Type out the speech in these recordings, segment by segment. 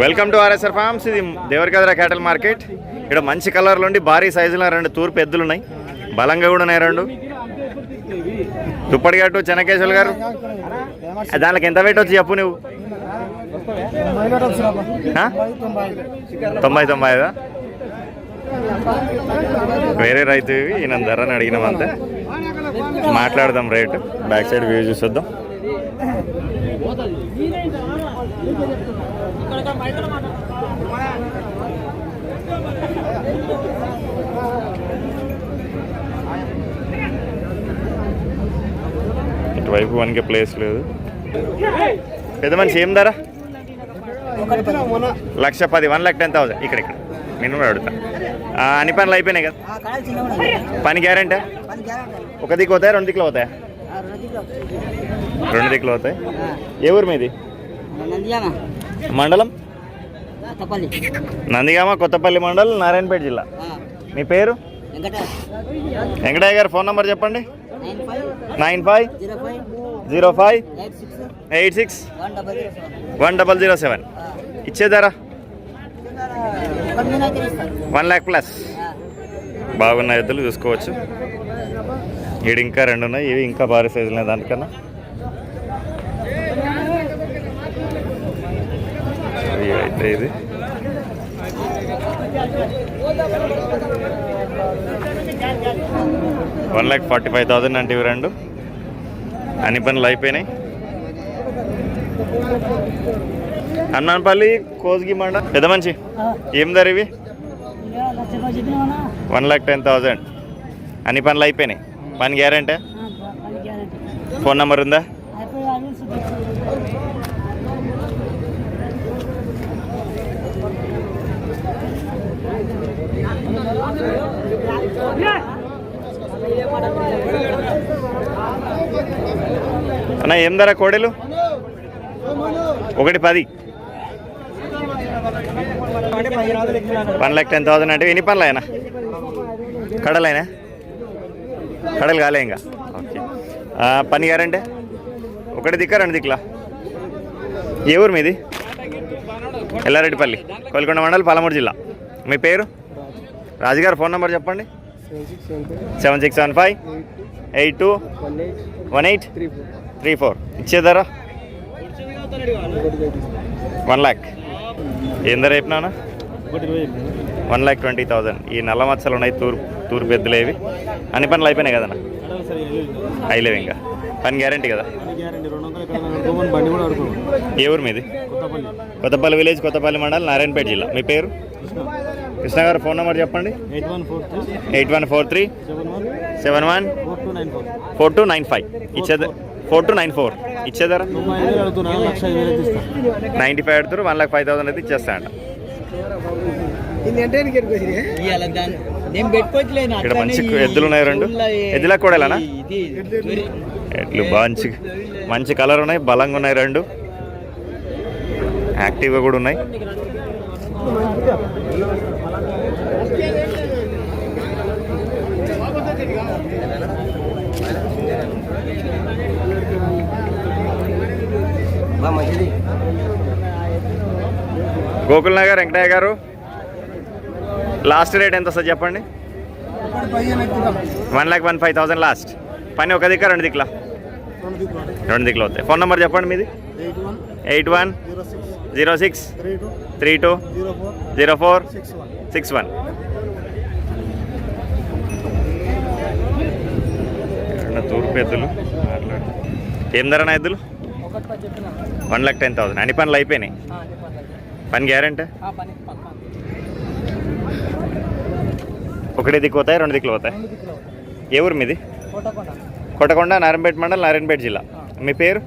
Welcome to RSR forms. ఇది Devarakadra క్యాటల్ market. ఇక్కడ మంచి కలర్లు ఉండి భారీ సైజులో రెండు తూర్పు ఎద్దులు ఉన్నాయి, బలంగా కూడా ఉన్నాయి రెండు. తుప్పటిగట్టు చెన్నకేశ్వర్ గారు, దానికి ఎంత వెయిట్ వచ్చి చెప్పు నువ్వు? 90 వేరే రైతు ఈయన ధరని అడిగినామంతే. మాట్లాడదాం రేటు. బ్యాక్ సైడ్ వ్యూ చూసొద్దాం. ఇటువైపు వన్కే ప్లేస్ లేదు. పెద్ద మనిషి ఏం ధర? 1,10,000 1,10,000. ఇక్కడ నేను కూడా అడుగుతా. అన్ని పనులు అయిపోయినాయి కదా? పని గ్యారెంటీ? ఒక దిక్కు అవుతాయా, రెండు దిక్కులు అవుతాయా? రెండు దిక్కులు అవుతాయి. ఏ ఊరు మీది? మండలం నందిగామ, కొత్తపల్లి మండలం, నారాయణపేట జిల్లా. మీ పేరు? వెంకటయ్య గారు. ఫోన్ నెంబర్ చెప్పండి. 9505861007. ఇచ్చేదారా? 1 lakh ప్లస్. బాగున్న ఎద్దులు చూసుకోవచ్చు. ఈడు ఇంకా రెండు ఉన్నాయి, ఇవి ఇంకా భారీ సైజులు ఉన్నాయి దానికన్నా. అయితే ఇది 1,45,000 అంటే ఇవి రెండు. అన్ని పనులు అయిపోయినాయి. హనుమాన్పల్లి కోస్గి మండ. పెద్ద మంచి ఏం ధర ఇవి? 1,10,000. అన్ని పనులు అయిపోయినాయి. పని గ్యారెంటీ? ఫోన్ నెంబర్ ఉందా? అన్న ఏం ధర కోడెలు? 1,10,000. 1,10,000 అంటే ఎన్ని పనులు అయినా? కడలైనా? కడలు కాలే ఇంకా. ఓకే. పని గ్యారంటీ? ఒకటి దిక్కా రెండు దిక్కులా? ఏ ఊరు మీది? ఎల్లారెడ్డిపల్లి, కోల్కొండ మండలం, పాలమూరు జిల్లా. మీ పేరు? రాజుగారు. ఫోన్ నెంబర్ చెప్పండి. 7675821834. ఇచ్చేదారా? 1 lakh. ఏం ధర చెప్పినా? 1,20,000. ఈ నల్ల మచ్చలు ఉన్నాయి, తూర్పు ఎద్దులేవి. అన్ని పనులు అయిపోయినాయి కదన్నా? అయిలేవు ఇంకా. పని గ్యారంటీ కదా? ఏ ఊరు మీది? కొత్తపల్లి విలేజ్, కొత్తపల్లి మండలం, నారాయణపేట జిల్లా. మీ పేరు? కృష్ణ గారు. ఫోన్ నెంబర్ చెప్పండి. 8143714295. ఇచ్చేదా? 4294. ఇచ్చేదారా? 95 అడుగుతారు. 1,05,000 అయితే ఇచ్చేస్తా అంట. ఇక్కడ మంచి ఎద్దులు ఉన్నాయి రెండు. ఎద్దులా కూడానా? ఎడ్లు మంచి కలర్ ఉన్నాయి, బలంగా ఉన్నాయి రెండు. యాక్టివ్గా కూడా ఉన్నాయి. గోకుల్ నగర్. వెంకటయ్య గారు, లాస్ట్ రేట్ ఎంత వస్తుంది చెప్పండి? 1,15,000 లాస్ట్. పని ఒక దిక్కా రెండు దిక్కులా? రెండు దిక్కులు అవుతాయి. ఫోన్ నెంబర్ చెప్పండి మీది. 8106320461. తూర్పు ఎద్దులు. ఏం ధరనా ఎద్దులు? 1,10,000. అన్ని పనులు అయిపోయినాయి. పని గ్యారెంటీ? ఒకటే దిక్కు పోతాయి, రెండు దిక్కులు పోతాయి. ఏ ఊరు మీది? కోటకొండ, నారాయణపేట మండలం, నారాయణపేట జిల్లా. మీ పేరు?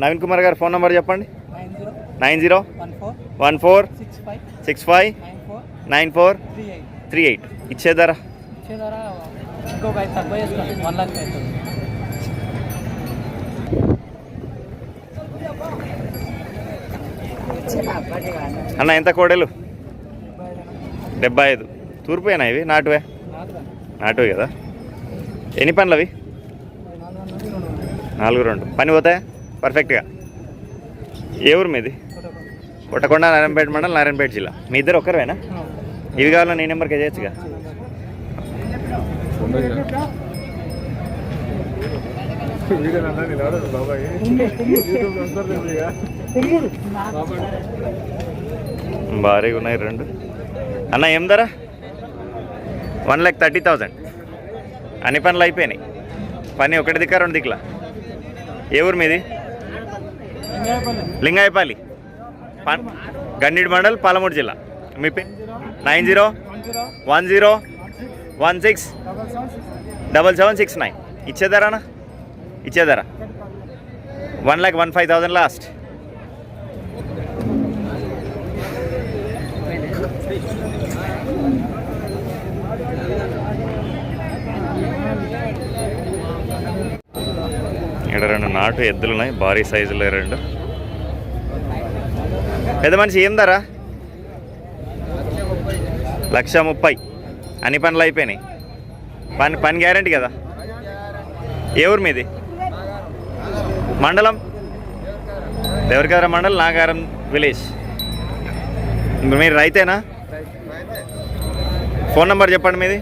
నవీన్ కుమార్ గారు. ఫోన్ నెంబర్ చెప్పండి. 9014659438. ఇచ్చేదారా? అన్న ఎంత కోడెలు? 75. తూర్పుయేనా ఇవి? నాటువే? నాటువే కదా. ఎన్ని పనులు అవి? 4 2. పని పోతాయా పర్ఫెక్ట్గా? ఏ ఊరు మీది? కొట్టకొండ నారాయణపేట మండలం నారాయణపేట జిల్లా. మీ ఇద్దరు ఒక్కరేనా? ఇవి కావాలా నీ నెంబర్కి చేయొచ్చుగా. భారీగా ఉన్నాయి రెండు. అన్న ఏం ధర? 1,30,000. అన్ని పనులు అయిపోయినాయి. పని ఒకటి దిక్కా రెండు దిక్కులా. ఏ ఊరు మీది? లింగాయపల్లి, గన్నీడి మండల్, పాలమూరు జిల్లా. మీ పే 9010167769. ఇచ్చేదారానా? ఇచ్చేదారా? 1,15,000 లాస్ట్. ఇక్కడ రెండు నాటు ఎద్దులు ఉన్నాయి, భారీ సైజులో రెండు. పెద్ద మనిషి ఏం ధర? 1,30,000. అన్ని పనులు అయిపోయినాయి. పని గ్యారంటీ కదా? ఏ ఊరు మీది? మండలం దేవరకద్ర మండలం, నాగారం విలేజ్. మీరు రైతేనా? ఫోన్ నెంబర్ చెప్పండి మీది.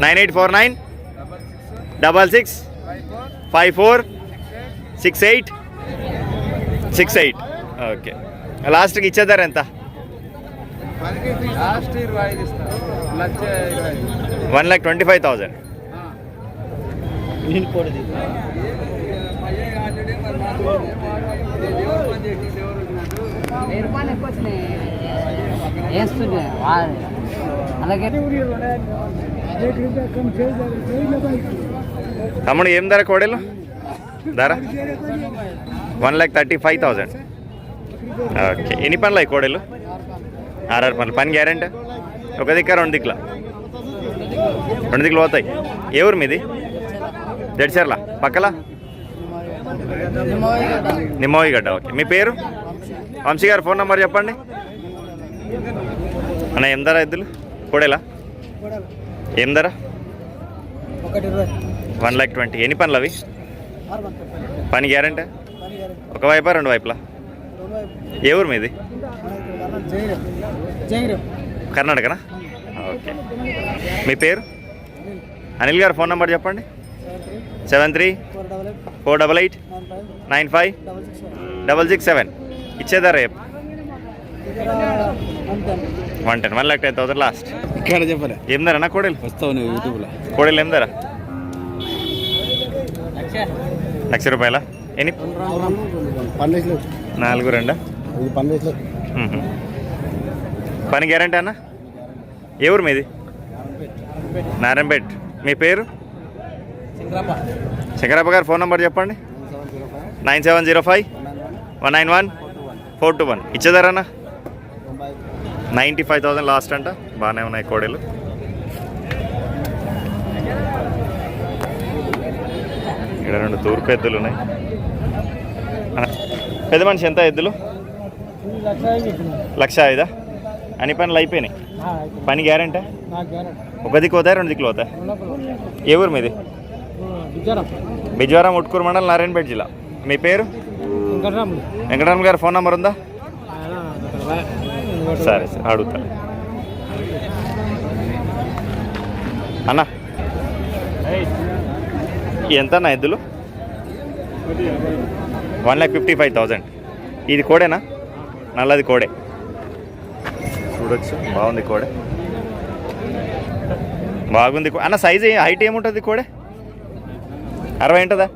984966546868. ఓకే. లాస్ట్కి ఇచ్చేదారు ఎంత? 1,25,000. తమ్ముడు ఏం ధర కోడెలు? ధర 1,35,000. ఓకే. ఎన్ని పనులు అవి కోడెలు? 6 పనులు. పని గ్యారెంటీ? ఒక దిక్కా రెండు దిక్కులా? రెండు దిక్కులు పోతాయి. ఏ ఊరు మీది? జడ్చర్ల పక్కల నిమ్మోయిగడ్డ. ఓకే. మీ పేరు? వంశీ గారు ఫోన్ నెంబర్ చెప్పండి. అన్న ఏం ధర ఎద్దులు కోడేలా? ఏం ధర? 1,20,000. ఎన్ని పనులు అవి? పని గ్యారెంటీ? ఒక వైపా రెండు వైపులా? ఏ ఊరు మీది? కర్ణాటకనా? ఓకే. మీ పేరు? అనిల్ గారు ఫోన్ నెంబర్ చెప్పండి. 7348895667. ఇచ్చేదారా రేపు? 110. 1,10,000 లాస్ట్. ఇక్కడ చెప్పలే. ఏం ధర అన్న కోడలు? వస్తావు నువ్వు యూట్యూబ్లో. కోడలు ఏం ధర? 1,00,000 రూపాయల. ఎన్ని? 4 పని గ్యారంటీ అన్న? ఏ ఊరు మీది? నారాయణపేట. మీ పేరు? శంకరప్ప గారు ఫోన్ నెంబర్ చెప్పండి. 9705191421. ఇచ్చేదారన్నా? 95,000 లాస్ట్ అంట. బాగానే ఉన్నాయి కోడలు. ఇక్కడ రెండు తూర్పు ఎద్దులు ఉన్నాయి. పెద్ద మనిషి ఎంత ఎద్దులు? 1,05,000. అన్ని పనులు అయిపోయినాయి. పని గ్యారెంటీ? ఒక దిక్కు అవుతాయి రెండు దిక్కులు అవుతాయి. ఏ ఊరు మీది? బిజ్వారం, ఉట్కూరు మండలం, నారాయణపేట జిల్లా. మీ పేరు? వెంకటరామ్ గారు ఫోన్ నెంబర్ ఉందా? సరే సరే అడుగుతా. అన్న ఎంత అన్న ఎద్దులు? 1,55,000. ఇది కోడేనా? నల్లది కోడే. చూడొచ్చు, బాగుంది కోడే, బాగుంది అన్న. సైజ్ హైట్ ఏముంటుంది కోడే? 60 ఉంటుందా?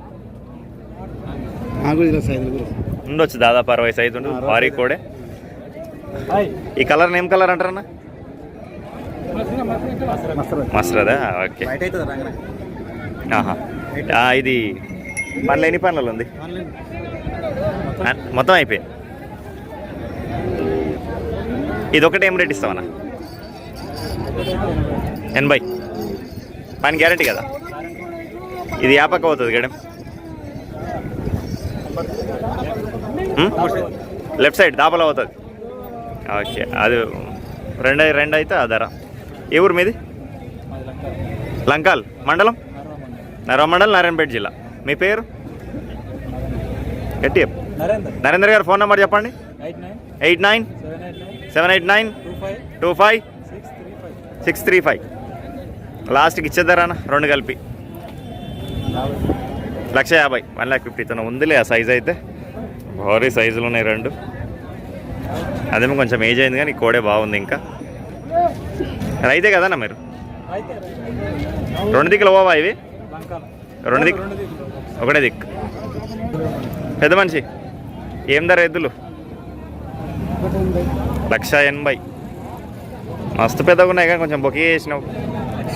ఉండొచ్చు, దాదాపు 60 సైజు ఉంటుంది. భారీ కోడే. ఈ కలర్ ఏం కలర్ అంటారన్న? మస్టర్దా? ఓకే. ఇది పనులు ఎన్ని పనులు ఉంది? మొత్తం అయిపోయి. ఇది ఒకటి ఏం రేట్ ఇస్తామన్నా? 80. పని గ్యారంటీ కదా? ఇది యాపక్క అవుతుంది గడం. లెఫ్ట్ సైడ్ దాపలో అవుతుంది. ఓకే. అది రెండు అయితే ఆ ధర. ఏ ఊరు మీది? లంకాల్ మండలం, మండలం, నారాయణపేట జిల్లా. మీ పేరు? గట్టి నరేందర్ గారు ఫోన్ నెంబర్ చెప్పండి. 89-789-25-635. లాస్ట్కి ఇచ్చేద్దారా అన్న రెండు కలిపి 1,50,000 1,50,000 తన ఉందిలే ఆ సైజ్ అయితే. భారీ సైజులు ఉన్నాయి రెండు. అదేమో కొంచెం ఏజ్ అయింది కానీ కోడే బాగుంది. ఇంకా రైతే కదన్నా మీరు? రెండు దిక్కులు పోవా ఇవి? రెండు దిక్కు ఒకటే దిక్కు. పెద్ద మనిషి ఏం ధర ఎద్దులు? 1,80,000. మస్తు పెద్దగా ఉన్నాయి కానీ కొంచెం బొకే వేసినావు.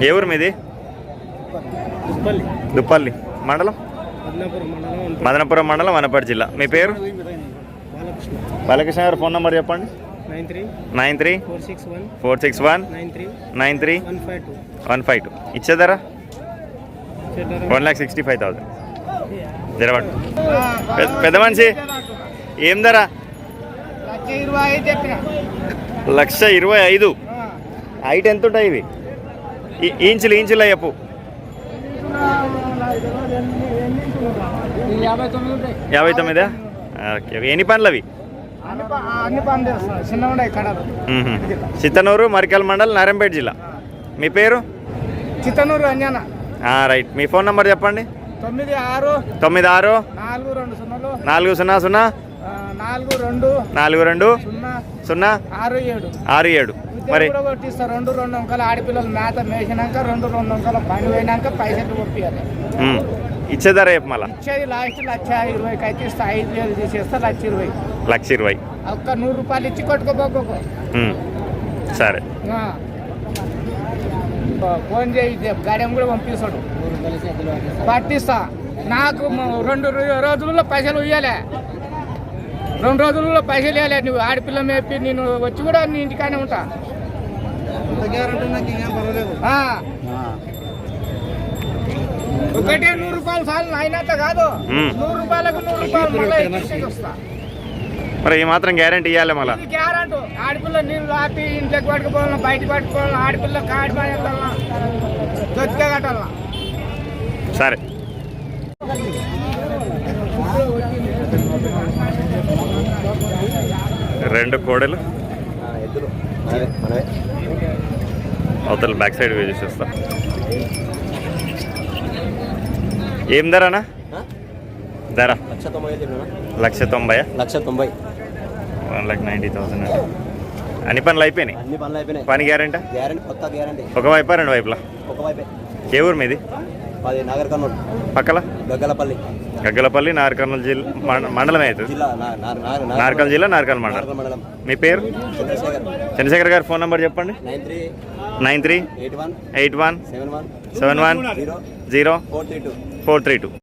ఏ ఊరు మీది? దుప్పల్లి మండలం, మదనపురం మండలం, వనపర్తి జిల్లా. మీ పేరు? బాలకృష్ణ గారు ఫోన్ నెంబర్ చెప్పండి. 93-461-93-152. ఇచ్చేదారా? 1,65,000. జరబట్టు పెద్ద మనిషి ఏం ధర? 1,25,000. హైట్ ఎంత ఉంటాయి ఇవి? ఇంచులు చెప్పు. 59. ఓకే. ఎన్ని పనులు అవి? చిత్తనూరు, మరికల్ మండల్, నారాయణపేట జిల్లా. మీ పేరు? చిత్తనూరు అంజన. రైట్. మీ ఫోన్ నెంబర్ చెప్పండి. 96-92-42-067. మరి 2 అంకాలు ఆడపిల్లలు మేత మేసినాక 2 అంకాలు పని పోయినాక పైసలు పంపించాలి. ఇచ్చేదారా రేపు మళ్ళీ? ఇచ్చేది లాస్ట్ 1,20,000 అయితే ఇస్తా. 5,000 తీసేస్తా. 1,20,000. 1,20,000. ఒక్క 100 రూపాయలు ఇచ్చి కొట్టుకోపోకో. సరే. ఫోన్ చేయి, గాడెం కూడా పంపిస్తాడు. పట్టిస్తా. నాకు 2 రోజుల్లో పైసలు ఇవ్వాలి. 2 రోజుల్లో పైసలు ఇవ్వాలి. నువ్వు ఆడపిల్ల మేపి నేను వచ్చి కూడా నీ ఇంటికానే ఉంటా. ఒకటే 100 రూపాయలు చాలు. అయినంత కాదు, 100 రూపాయలకు 100 రూపాయలు మళ్ళీ వస్తా. మరి ఈ మాత్రం గ్యారెంటీ ఇవ్వాలి మళ్ళీ? గ్యారెంటీ. ఆడపిల్ల నీళ్ళు ఆపి ఇంట్లోకి పట్టుకోవాలన్నా, బయటకు పట్టుకోవాలన్నా, ఆడపిల్ల కాడి పని దొరికే కట్టాలన్నా. సరే. రెండు కోడలు అవతల బ్యాక్ సైడ్ వే చూసేస్తా. ఏం ధరనా? ధర 1,90,000. 1,90,000. అన్ని పనులు అయిపోయినాయి. పని గ్యారెంటీ? ఒక వైపా రెండు వైపులా? ఏ ఊరు మీది? పక్కల గగ్గలపల్లి, నాగర్కర్నూలు జిల్లా మండలమే అవుతుంది. నాగర్కర్నూలు జిల్లా, నాగర్కర్నూలు మండలం. మీ పేరు? చంద్రశేఖర్ గారు ఫోన్ నెంబర్ చెప్పండి. 93-81-71-0-432.